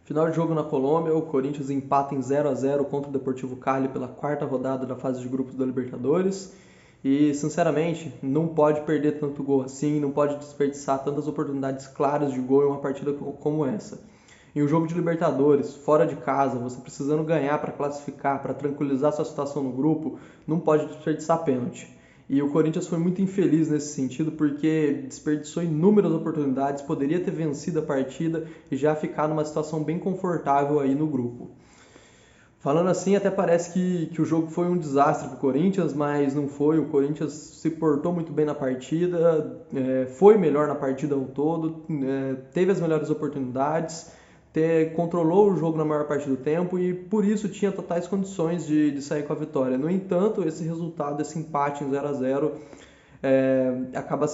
Final de jogo na Colômbia, o Corinthians empata em 0-0 contra o Deportivo Cali pela quarta rodada da fase de grupos da Libertadores. E, sinceramente, não pode perder tanto gol assim, não pode desperdiçar tantas oportunidades claras de gol em uma partida como essa. Em um jogo de Libertadores, fora de casa, você precisando ganhar para classificar, para tranquilizar sua situação no grupo, não pode desperdiçar pênalti. E o Corinthians foi muito infeliz nesse sentido porque desperdiçou inúmeras oportunidades, poderia ter vencido a partida e já ficar numa situação bem confortável aí no grupo. Falando assim, até parece que o jogo foi um desastre para o Corinthians, mas não foi. O Corinthians se portou muito bem na partida, foi melhor na partida ao todo, teve as melhores oportunidades, controlou o jogo na maior parte do tempo e por isso tinha totais condições de sair com a vitória. No entanto, esse resultado, esse empate em 0-0 acaba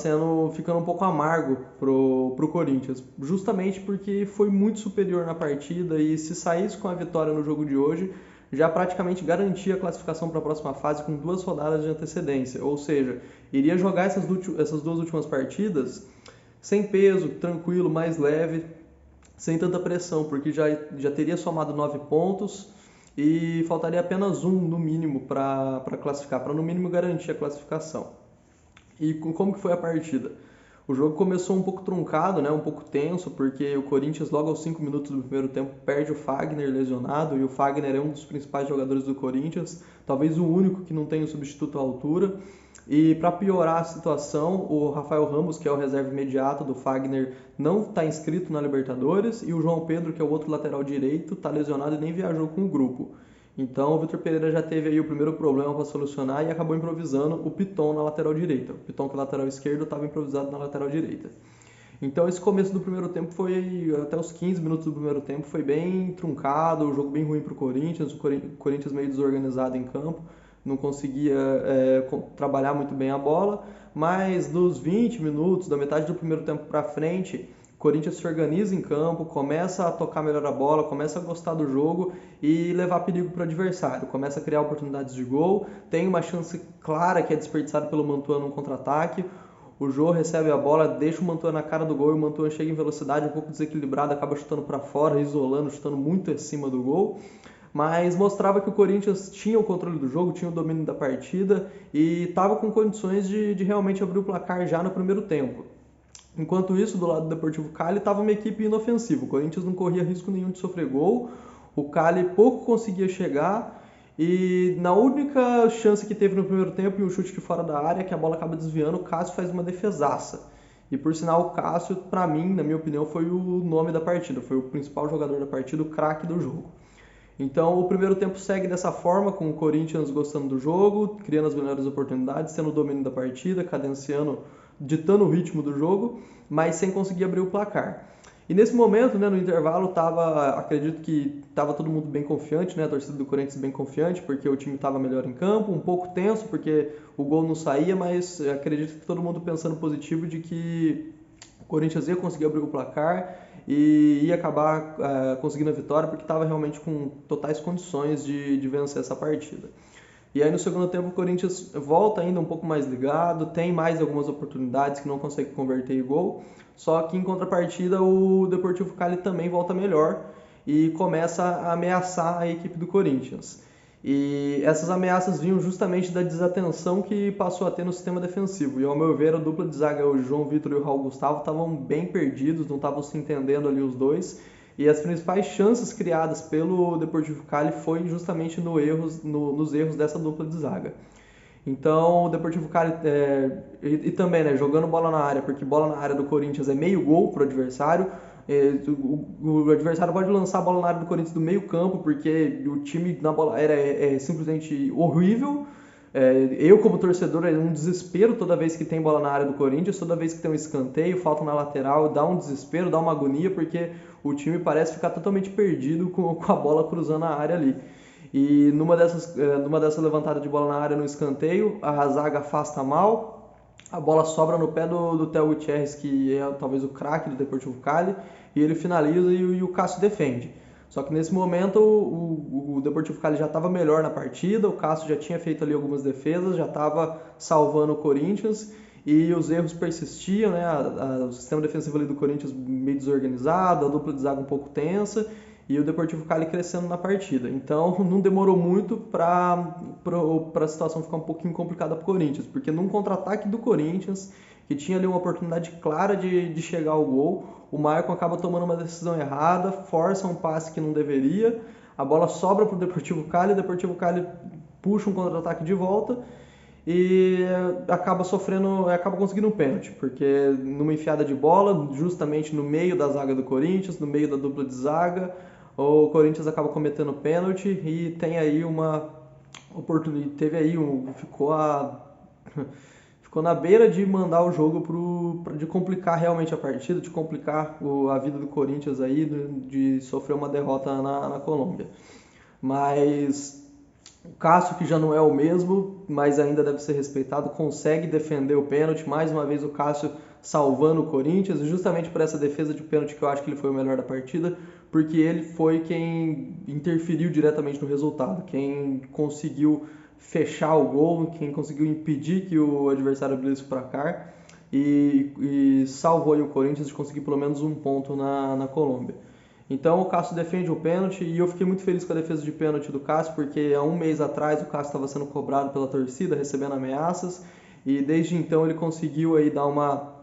ficando um pouco amargo pro Corinthians, justamente porque foi muito superior na partida e se saísse com a vitória no jogo de hoje, já praticamente garantia a classificação para a próxima fase com 2 rodadas de antecedência, ou seja, iria jogar essas 2 últimas partidas sem peso, tranquilo, mais leve, sem tanta pressão, porque já teria somado 9 pontos e faltaria apenas um no mínimo para classificar, para no mínimo garantir a classificação. E como que foi a partida? O jogo começou um pouco truncado, né, um pouco tenso, porque o Corinthians logo aos 5 minutos do primeiro tempo perde o Fagner lesionado, e o Fagner é um dos principais jogadores do Corinthians, talvez o único que não tem um substituto à altura. E para piorar a situação, o Rafael Ramos, que é o reserva imediato do Fagner, não está inscrito na Libertadores, e o João Pedro, que é o outro lateral direito, está lesionado e nem viajou com o grupo. Então o Vitor Pereira já teve aí o primeiro problema para solucionar e acabou improvisando o Piton na lateral direita. O Piton, que é lateral esquerdo, estava improvisado na lateral direita. Então esse começo do primeiro tempo foi, até os 15 minutos do primeiro tempo, foi bem truncado, o jogo bem ruim para o Corinthians meio desorganizado em campo, não conseguia trabalhar muito bem a bola, mas dos 20 minutos, da metade do primeiro tempo para frente, o Corinthians se organiza em campo, começa a tocar melhor a bola, começa a gostar do jogo e levar perigo para o adversário, começa a criar oportunidades de gol, tem uma chance clara que é desperdiçada pelo Mantuan no contra-ataque, o Jô recebe a bola, deixa o Mantuan na cara do gol e o Mantuan chega em velocidade um pouco desequilibrado, acaba chutando para fora, isolando, chutando muito acima do gol. Mas mostrava que o Corinthians tinha o controle do jogo, tinha o domínio da partida e estava com condições de realmente abrir o placar já no primeiro tempo. Enquanto isso, do lado do Deportivo Cali, estava uma equipe inofensiva. O Corinthians não corria risco nenhum de sofrer gol, o Cali pouco conseguia chegar e na única chance que teve no primeiro tempo, em um chute de fora da área, que a bola acaba desviando, o Cássio faz uma defesaça. E por sinal, o Cássio, para mim, na minha opinião, foi o nome da partida, foi o principal jogador da partida, o craque do jogo. Então o primeiro tempo segue dessa forma, com o Corinthians gostando do jogo, criando as melhores oportunidades, tendo o domínio da partida, cadenciando, ditando o ritmo do jogo, mas sem conseguir abrir o placar. E nesse momento, né, no intervalo, acredito que estava todo mundo bem confiante, né, a torcida do Corinthians bem confiante, porque o time estava melhor em campo, um pouco tenso, porque o gol não saía, mas acredito que todo mundo pensando positivo de que o Corinthians ia conseguir abrir o placar e ia acabar conseguindo a vitória, porque estava realmente com totais condições de vencer essa partida. E aí no segundo tempo o Corinthians volta ainda um pouco mais ligado, tem mais algumas oportunidades que não consegue converter em gol, só que em contrapartida o Deportivo Cali também volta melhor e começa a ameaçar a equipe do Corinthians. E essas ameaças vinham justamente da desatenção que passou a ter no sistema defensivo. E ao meu ver, a dupla de zaga, o João Vitor e o Raul Gustavo, estavam bem perdidos, não estavam se entendendo ali os dois. E as principais chances criadas pelo Deportivo Cali foi justamente nos erros dessa dupla de zaga. Então, o Deportivo Cali e também, né, jogando bola na área, porque bola na área do Corinthians é meio gol para o adversário. O adversário pode lançar a bola na área do Corinthians do meio campo, porque o time na bola aérea é simplesmente horrível. Eu, como torcedor, é um desespero toda vez que tem bola na área do Corinthians, toda vez que tem um escanteio, falta na lateral, dá um desespero, dá uma agonia, porque o time parece ficar totalmente perdido com a bola cruzando a área ali. E numa dessa levantada de bola na área no escanteio, a zaga afasta mal, a bola sobra no pé do Theo Gutierrez, que é talvez o craque do Deportivo Cali, e ele finaliza e o Cássio defende. Só que nesse momento o Deportivo Cali já estava melhor na partida, o Cássio já tinha feito ali algumas defesas, já estava salvando o Corinthians e os erros persistiam, né? O sistema defensivo ali do Corinthians meio desorganizado, a dupla de zaga um pouco tensa e o Deportivo Cali crescendo na partida. Então não demorou muito para a situação ficar um pouquinho complicada para o Corinthians, porque num contra-ataque do Corinthians, que tinha ali uma oportunidade clara de chegar ao gol, o Maicon acaba tomando uma decisão errada, força um passe que não deveria, a bola sobra para o Deportivo Cali puxa um contra-ataque de volta e acaba conseguindo um pênalti, porque numa enfiada de bola, justamente no meio da zaga do Corinthians, no meio da dupla de zaga, o Corinthians acaba cometendo pênalti e tem aí uma oportunidade, ficou na beira de mandar o jogo de complicar realmente a partida, de complicar a vida do Corinthians aí, de sofrer uma derrota na Colômbia. Mas o Cássio, que já não é o mesmo, mas ainda deve ser respeitado, consegue defender o pênalti. Mais uma vez o Cássio salvando o Corinthians, e justamente por essa defesa de pênalti que eu acho que ele foi o melhor da partida, porque ele foi quem interferiu diretamente no resultado, quem conseguiu fechar o gol, quem conseguiu impedir que o adversário abrisse o placar e salvou aí o Corinthians de conseguir pelo menos um ponto na Colômbia. Então o Cássio defende o pênalti e eu fiquei muito feliz com a defesa de pênalti do Cássio, porque há um mês atrás o Cássio estava sendo cobrado pela torcida, recebendo ameaças, e desde então ele conseguiu aí dar uma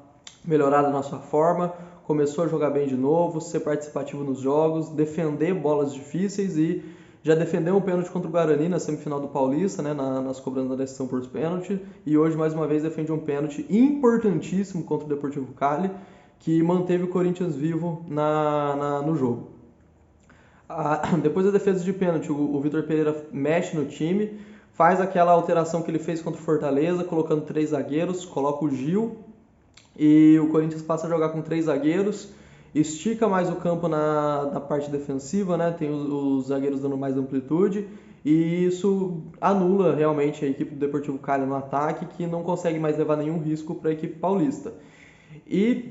melhorada na sua forma, começou a jogar bem de novo, ser participativo nos jogos, defender bolas difíceis e já defendeu um pênalti contra o Guarani na semifinal do Paulista, né, nas cobranças da decisão por pênalti, e hoje mais uma vez defende um pênalti importantíssimo contra o Deportivo Cali, que manteve o Corinthians vivo no jogo. Depois da defesa de pênalti, o Vitor Pereira mexe no time, faz aquela alteração que ele fez contra o Fortaleza, colocando 3 zagueiros, coloca o Gil, e o Corinthians passa a jogar com 3 zagueiros, estica mais o campo na parte defensiva, né? Tem os zagueiros dando mais amplitude, e isso anula realmente a equipe do Deportivo Cali no ataque, que não consegue mais levar nenhum risco para a equipe paulista. E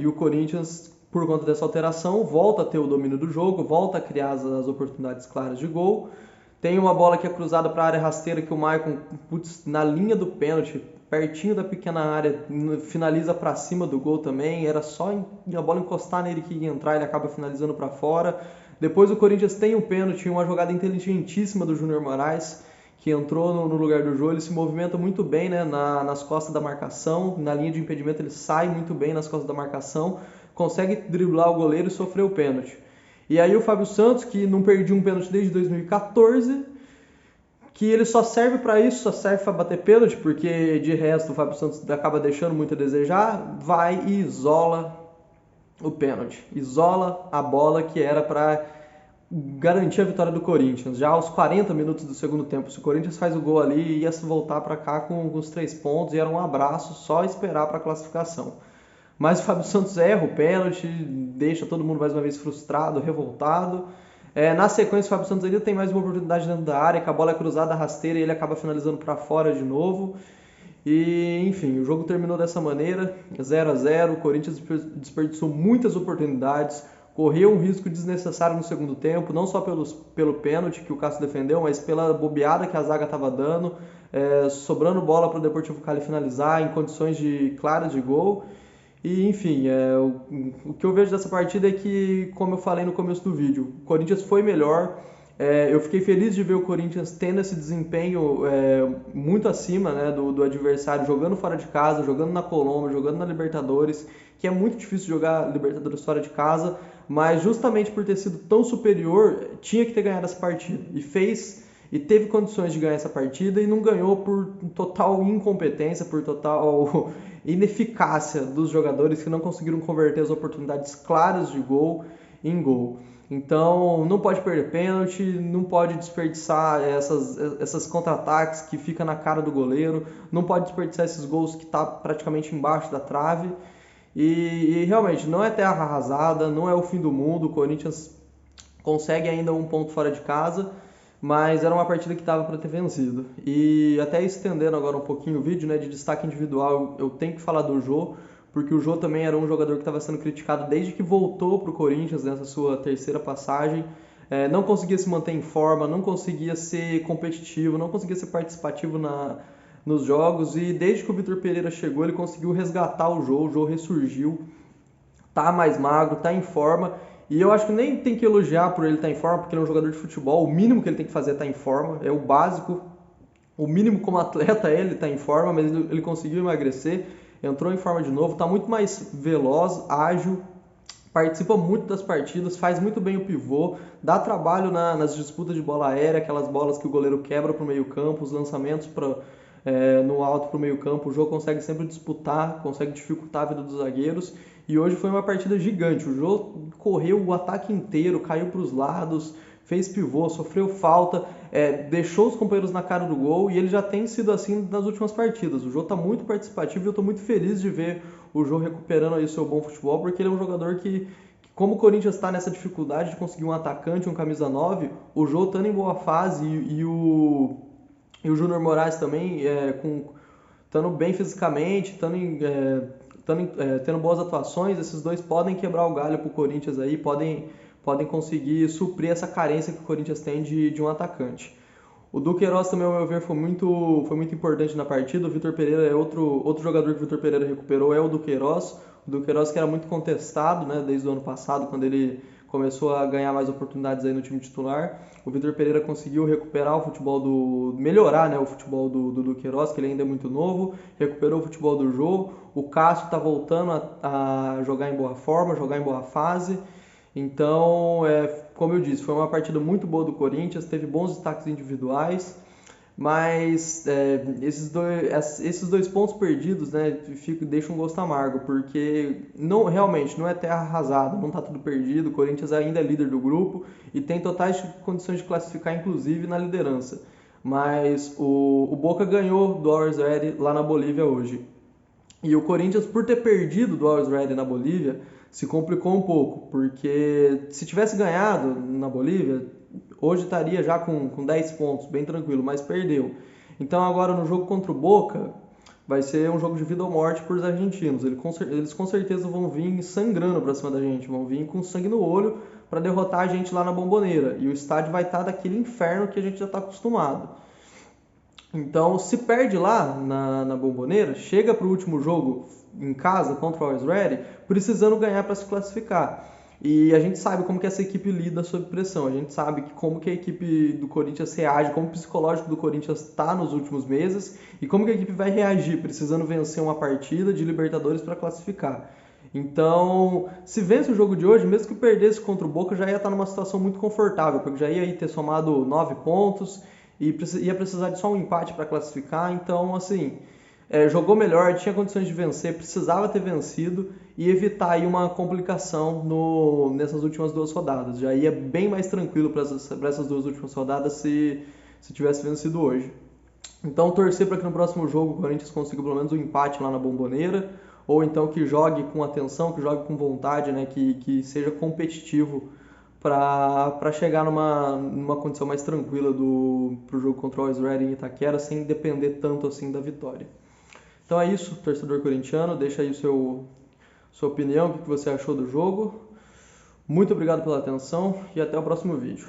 o Corinthians, por conta dessa alteração, volta a ter o domínio do jogo, volta a criar as oportunidades claras de gol. Tem uma bola que é cruzada para a área rasteira que o Maicon, na linha do pênalti, pertinho da pequena área, finaliza para cima do gol também. Era só a bola encostar nele que ia entrar, ele acaba finalizando para fora. Depois o Corinthians tem um pênalti, uma jogada inteligentíssima do Júnior Moraes, que entrou no lugar do Jô. Ele se movimenta muito bem, né, nas costas da marcação, na linha de impedimento ele sai muito bem nas costas da marcação, consegue driblar o goleiro e sofrer o pênalti. E aí o Fábio Santos, que não perdia um pênalti desde 2014, que ele só serve para isso, só serve para bater pênalti, porque de resto o Fábio Santos acaba deixando muito a desejar, vai e isola o pênalti, isola a bola que era para garantir a vitória do Corinthians. Já aos 40 minutos do segundo tempo, se o Corinthians faz o gol ali, ia se voltar para cá com os 3 pontos e era um abraço, só esperar para a classificação. Mas o Fábio Santos erra o pênalti, deixa todo mundo mais uma vez frustrado, revoltado. Na sequência, o Fábio Santos ainda tem mais uma oportunidade dentro da área, que a bola é cruzada rasteira e ele acaba finalizando para fora de novo. E, enfim, o jogo terminou dessa maneira, 0-0, o Corinthians desperdiçou muitas oportunidades, correu um risco desnecessário no segundo tempo, não só pelo pênalti que o Cássio defendeu, mas pela bobeada que a zaga estava dando, sobrando bola para o Deportivo Cali finalizar em condições claras de gol. E, enfim, o que eu vejo dessa partida é que, como eu falei no começo do vídeo, o Corinthians foi melhor. Eu fiquei feliz de ver o Corinthians tendo esse desempenho muito acima, né, do adversário, jogando fora de casa, jogando na Colômbia, jogando na Libertadores, que é muito difícil jogar Libertadores fora de casa, mas justamente por ter sido tão superior, tinha que ter ganhado essa partida. E teve condições de ganhar essa partida e não ganhou por total incompetência, por total ineficácia dos jogadores que não conseguiram converter as oportunidades claras de gol em gol. Então não pode perder pênalti, não pode desperdiçar essas contra-ataques que fica na cara do goleiro, não pode desperdiçar esses gols que está praticamente embaixo da trave. E realmente não é terra arrasada, não é o fim do mundo, o Corinthians consegue ainda um ponto fora de casa, mas era uma partida que estava para ter vencido. E até estendendo agora um pouquinho o vídeo, né, de destaque individual, eu tenho que falar do Jô, porque o Jô também era um jogador que estava sendo criticado desde que voltou para o Corinthians nessa sua terceira passagem. Não conseguia se manter em forma, não conseguia ser competitivo, não conseguia ser participativo nos jogos, e desde que o Vitor Pereira chegou ele conseguiu resgatar o Jô ressurgiu, tá mais magro, tá em forma, E eu acho que nem tem que elogiar por ele estar em forma, porque ele é um jogador de futebol, o mínimo que ele tem que fazer é estar em forma, é o básico. O mínimo como atleta é ele estar em forma, mas ele conseguiu emagrecer, entrou em forma de novo, está muito mais veloz, ágil, participa muito das partidas, faz muito bem o pivô, dá trabalho nas disputas de bola aérea, aquelas bolas que o goleiro quebra para o meio campo, os lançamentos no alto para o meio campo, o jogo consegue sempre disputar, consegue dificultar a vida dos zagueiros, e hoje foi uma partida gigante, o jogo correu o ataque inteiro, caiu para os lados, fez pivô, sofreu falta, deixou os companheiros na cara do gol, e ele já tem sido assim nas últimas partidas. O Jô está muito participativo e eu estou muito feliz de ver o Jô recuperando aí o seu bom futebol, porque ele é um jogador que como o Corinthians está nessa dificuldade de conseguir um atacante, um camisa 9, o Jô estando em boa fase e o Júnior Moraes também estando bem fisicamente, tendo boas atuações, esses dois podem quebrar o galho para o Corinthians aí, podem conseguir suprir essa carência que o Corinthians tem de um atacante. O Duqueiroz também, ao meu ver, foi muito importante na partida. O Vitor Pereira é outro jogador que o Vitor Pereira recuperou, é o Duqueiroz. O Duqueiroz que era muito contestado, né, desde o ano passado, quando ele começou a ganhar mais oportunidades aí no time titular. O Vitor Pereira conseguiu recuperar o futebol melhorar, né, o futebol do Duqueiroz, que ele ainda é muito novo, recuperou o futebol do Jô. O Cássio está voltando a jogar em boa forma, jogar em boa fase. Então, como eu disse, foi uma partida muito boa do Corinthians, teve bons destaques individuais, mas esses dois pontos perdidos, né, deixam um gosto amargo, porque realmente não é terra arrasada, não está tudo perdido, o Corinthians ainda é líder do grupo e tem totais condições de classificar, inclusive na liderança. Mas o Boca ganhou do Always Ready lá na Bolívia hoje. E o Corinthians, por ter perdido do Always Ready na Bolívia, se complicou um pouco, porque se tivesse ganhado na Bolívia, hoje estaria já com 10 pontos, bem tranquilo, mas perdeu. Então agora no jogo contra o Boca, vai ser um jogo de vida ou morte para os argentinos. Eles com certeza vão vir sangrando para cima da gente, vão vir com sangue no olho para derrotar a gente lá na Bomboneira. E o estádio vai estar daquele inferno que a gente já está acostumado. Então, se perde lá na Bomboneira, chega para o último jogo em casa contra o Always Ready, precisando ganhar para se classificar. E a gente sabe como que essa equipe lida sob pressão, a gente sabe como que a equipe do Corinthians reage, como o psicológico do Corinthians está nos últimos meses e como que a equipe vai reagir, precisando vencer uma partida de Libertadores para classificar. Então, se vence o jogo de hoje, mesmo que perdesse contra o Boca, já ia estar numa situação muito confortável, porque já ia ter somado 9 pontos e ia precisar de só um empate para classificar. Então, assim, jogou melhor, tinha condições de vencer, precisava ter vencido e evitar aí uma complicação nessas últimas duas rodadas. Já ia bem mais tranquilo para essas duas últimas rodadas se tivesse vencido hoje. Então, torcer para que no próximo jogo o Corinthians consiga pelo menos um empate lá na Bomboneira, ou então que jogue com atenção, que jogue com vontade, né, que seja competitivo para chegar numa condição mais tranquila pro jogo contra o Always Ready em Itaquera, sem depender tanto assim da vitória. Então é isso, torcedor corintiano, deixa aí sua opinião, o que você achou do jogo. Muito obrigado pela atenção e até o próximo vídeo.